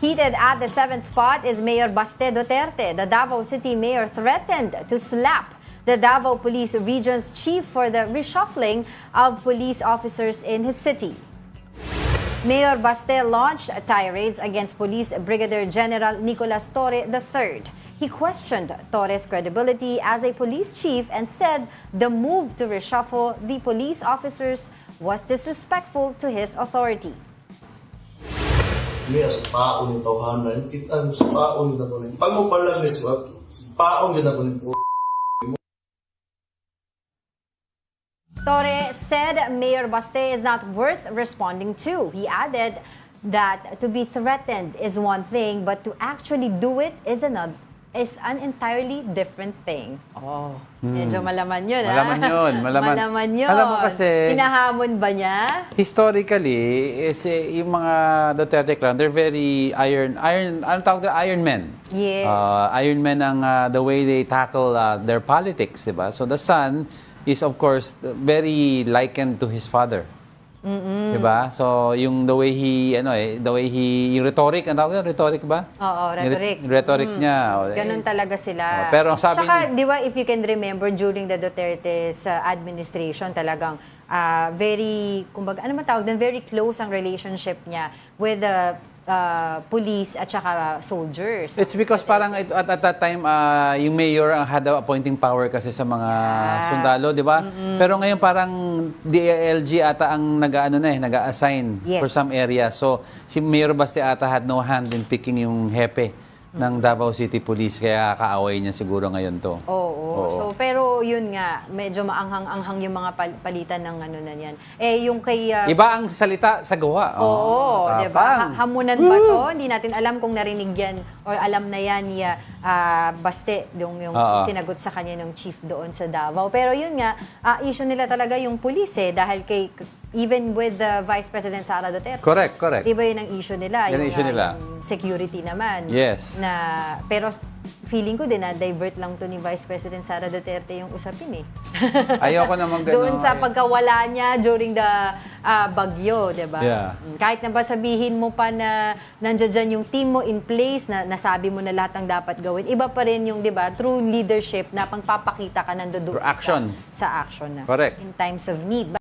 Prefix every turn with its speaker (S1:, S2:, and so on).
S1: Heated at the 7th spot is Mayor Baste Duterte. The Davao City Mayor threatened to slap the Davao Police Region's chief for the reshuffling of police officers in his city. Mayor Baste launched tirades against Police Brigadier General Nicolas Torre III. He questioned Torre's credibility as a police chief and said the move to reshuffle the police officers was disrespectful to his authority.
S2: Sa paong yung tawhanan, kita sa paong yung nakunin. Pag mo palang niswag, paong yung nakunin po.
S1: Torre said Mayor Baste is not worth responding to. He added that to be threatened is one thing, but to actually do it is an entirely different thing. Oh, medyo malaman yun,
S3: Malaman yun.
S1: Malaman yun.
S3: Alam mo kasi,
S1: hinahamon ba niya?
S3: historically, yung mga Duterte clan, they're very ano tawag na? Iron men.
S1: Yes.
S3: Iron men ang the way they tackle their politics, di ba? So the son is of course very likened to his father. Di ba? So yung the way he yung rhetoric, ang tawag na rhetoric ba?
S1: Oo, rhetoric.
S3: Yung rhetoric niya.
S1: Ganun talaga sila.
S3: Pero sabi
S1: Tsaka, di ba, if you can remember, during the Duterte's administration, talagang very, kumbaga, ano man tawag din, very close ang relationship niya with the police at saka soldiers.
S3: It's because parang at that time, yung mayor had the appointing power kasi sa mga sundalo, di ba? Pero ngayon parang DILG ata ang nag-assign
S1: Yes.
S3: for some area. So, si Mayor Baste ata had no hand in picking yung hepe ng Davao City Police, kaya kaaway niya siguro ngayon to.
S1: Oo. So, pero yun nga, medyo maanghang-anghang yung mga palitan ng ano na yan. Eh, yung kay...
S3: Iba ang salita sa gawa.
S1: Oo, di ba?
S3: Tapang.
S1: Hamunan ba to? Hindi natin alam kung narinig yan or alam na yan ni Baste, yung sinagot sa kanya ng chief doon sa Davao. Pero yun nga, issue nila talaga yung police dahil even with the Vice President Sara Duterte.
S3: Correct.
S1: Iba yun ang issue nila.
S3: Yan ang issue nila.
S1: Yung security naman.
S3: Yes.
S1: Pero feeling ko din na divert lang to ni Vice President Sara Duterte yung usapin
S3: Ayoko naman gano'n.
S1: Doon sa pagkawala niya during the bagyo, di ba?
S3: Yeah.
S1: Kahit na ba sabihin mo pa na nandiyan dyan yung team mo in place, na nasabi mo na lahat ng dapat gawin, iba pa rin yung, di ba, true leadership na pangpapakita ka nandoon
S3: Through action.
S1: sa action na.
S3: Correct.
S1: In times of need.